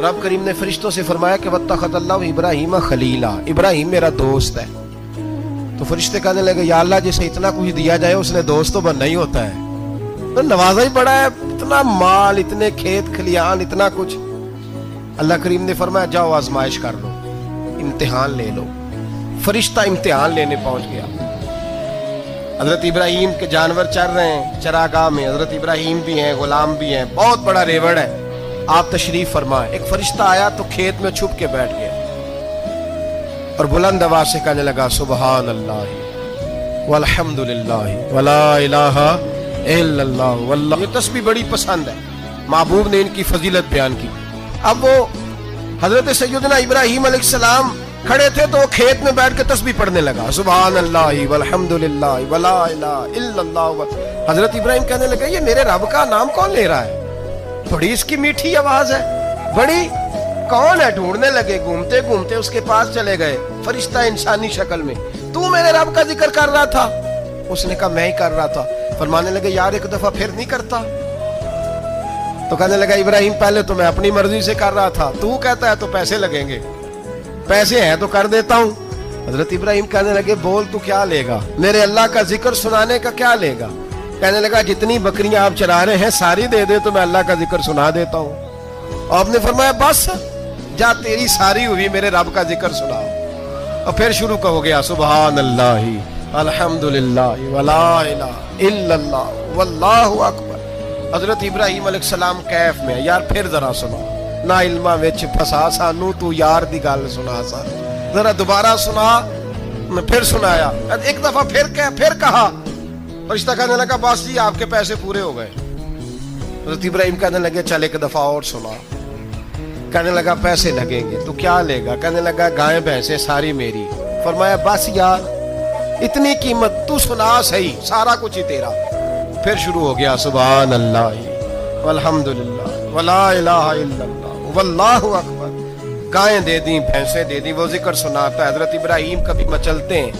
रब करीम ने फरिश्तों से फरमाया कि वत्तखज़ल्लाहु इब्राहीम खलीला, इब्राहीम मेरा दोस्त है। तो फरिश्ते कहने लगे या अल्लाह जिसे इतना कुछ दिया जाए उसने दोस्त तो बनना ही होता है, तो नवाजा ही बड़ा है, इतना माल, इतने खेत खलियान, इतना कुछ। अल्लाह करीम ने फरमाया जाओ आजमाइश कर लो, इम्तिहान ले लो। फरिश्ता इम्तिहान लेने पहुंच गया। हजरत इब्राहीम के जानवर चर रहे हैं चरागाह में, हजरत इब्राहीम भी हैं, गुलाम भी हैं, बहुत बड़ा रेवड़ है। आप तशरीफ फरमाए। एक फरिश्ता आया तो खेत में छुप के बैठ गया और बुलंद आवाज से कहने लगा सुबहान अल्लाह वल्हम्दुलिल्लाह वला इलाहा इल्लल्लाह वल्लाह। ये तस्बीह बड़ी पसंद है, महबूब ने इनकी फजीलत बयान की। अब वो हजरत सैयदना इब्राहीम अलैहिस्सलाम खड़े थे तो वो खेत में बैठ के तस्बीह पढ़ने लगा सुबहान अल्लाह वल्हम्दुलिल्लाह वला इलाहा इल्लल्लाह। हजरत इब्राहीम कहने लगे ये मेरे रब का नाम कौन ले रहा है, बड़ी इसकी मीठी आवाज है, बड़ी कौन है। ढूंढने लगे, घूमते घूमते उसके पास चले गए। फरिश्ता इंसानी शक्ल में, तू मेरे रब का जिक्र कर रहा था? उसने कहा मैं ही कर रहा था। फरमाने लगे यार एक दफा फिर नहीं करता? तो कहने लगा इब्राहीम पहले तो मैं अपनी मर्जी से कर रहा था, तू कहता है तो पैसे लगेंगे, पैसे हैं तो कर देता हूं। हजरत इब्राहीम कहने लगे बोल तू क्या लेगा, मेरे अल्लाह का जिक्र सुनाने का क्या लेगा? कहने लगा जितनी बकरियां आप चरा रहे हैं सारी दे दे तो मैं अल्लाह का जिक्र सुना देता हूं। आपने फरमाया बस जा तेरी सारी हुई, मेरे रब का जिक्र सुनाओ। और फिर शुरू हो गया सुबहान अल्लाह अल्हम्दुलिल्लाह वला इलाहा इल्लल्लाह वल्लाहु अकबर। हजरत इब्राहीम अलैहिस्सलाम कैफ में, यार फिर जरा सुना, ना इल्मा विच फसा सानू, तू यार दी गल सुना सा, जरा दोबारा सुना। मैं फिर सुनाया, एक दफा फिर कहा। फरिश्ता कहने लगा बस जी आपके पैसे पूरे हो गए। हज़रत इब्राहीम कहने लगे चल एक दफा और सुना। कहने लगा पैसे लगेंगे, तो क्या लेगा? कहने लगा गाय भैंसे सारी मेरी। फरमाया बस यार इतनी कीमत, तू सुना सही, सारा कुछ ही तेरा। फिर शुरू हो गया सुभान अल्लाह वल्हम्दुलिल्लाह वला इलाहा इल्लल्लाह वल्लाहु अकबर। गायें दे दी, भैंसे दे दी, वो जिक्र सुनाता है। हज़रत इब्राहीम कभी मचलते हैं,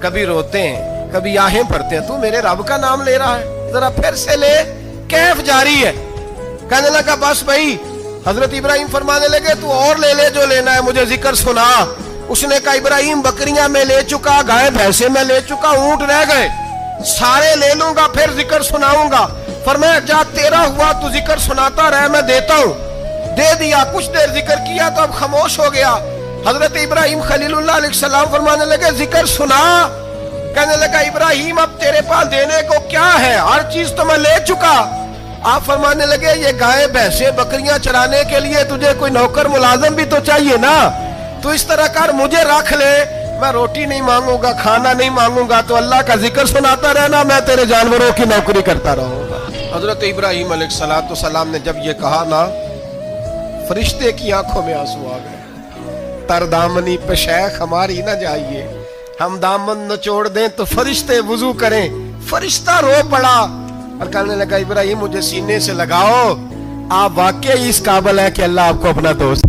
कभी रोते हैं, कभी आहें भरते हैं, तू मेरे रब का नाम ले रहा है, जरा फिर से ले। कैफ जारी है। कहने लगा बस भाई। हजरत इब्राहीम फरमाने लगे तू और ले ले जो लेना है, मुझे जिक्र सुना। उसने कहा इब्राहीम बकरियां मैं ले चुका, गाय भैंसे मैं ले चुका, ऊंट रह गए, सारे ले लूंगा फिर जिक्र सुनाऊंगा। फरमाया जा तेरा हुआ, तू जिक्र सुनाता रह, मैं देता हूं। दे दिया, कुछ देर जिक्र किया तो अब खामोश हो गया। हजरत इब्राहीम खलीलुल्लाह अलैहिस्सलाम फरमाने लगे जिक्र सुना। कहने लगा इब्राहीम अब तेरे पास देने को क्या है, हर चीज तो मैं ले चुका। आप फरमाने लगे ये गाय भैंसे बकरियां चराने के लिए तुझे कोई नौकर मुलाजिम भी तो चाहिए ना, तो इस तरह कर मुझे रख ले, मैं रोटी नहीं मांगूंगा, खाना नहीं मांगूंगा, तो अल्लाह का जिक्र सुनाता रहना, मैं तेरे जानवरों की नौकरी करता रहूंगा। हजरत इब्राहीम अलैहिस्सलाम ने जब ये कहा ना, फरिश्ते की आंखों में आंसू आ गए। तरदामनी पे शैख हमारी ना जाइए, हम दामन नचोड़ दें तो फरिश्ते वुजू करें। फरिश्ता रो पड़ा और कहने लगा इब्राहीम मुझे सीने से लगाओ, आप वाकई इस काबिल है कि अल्लाह आपको अपना दोस्त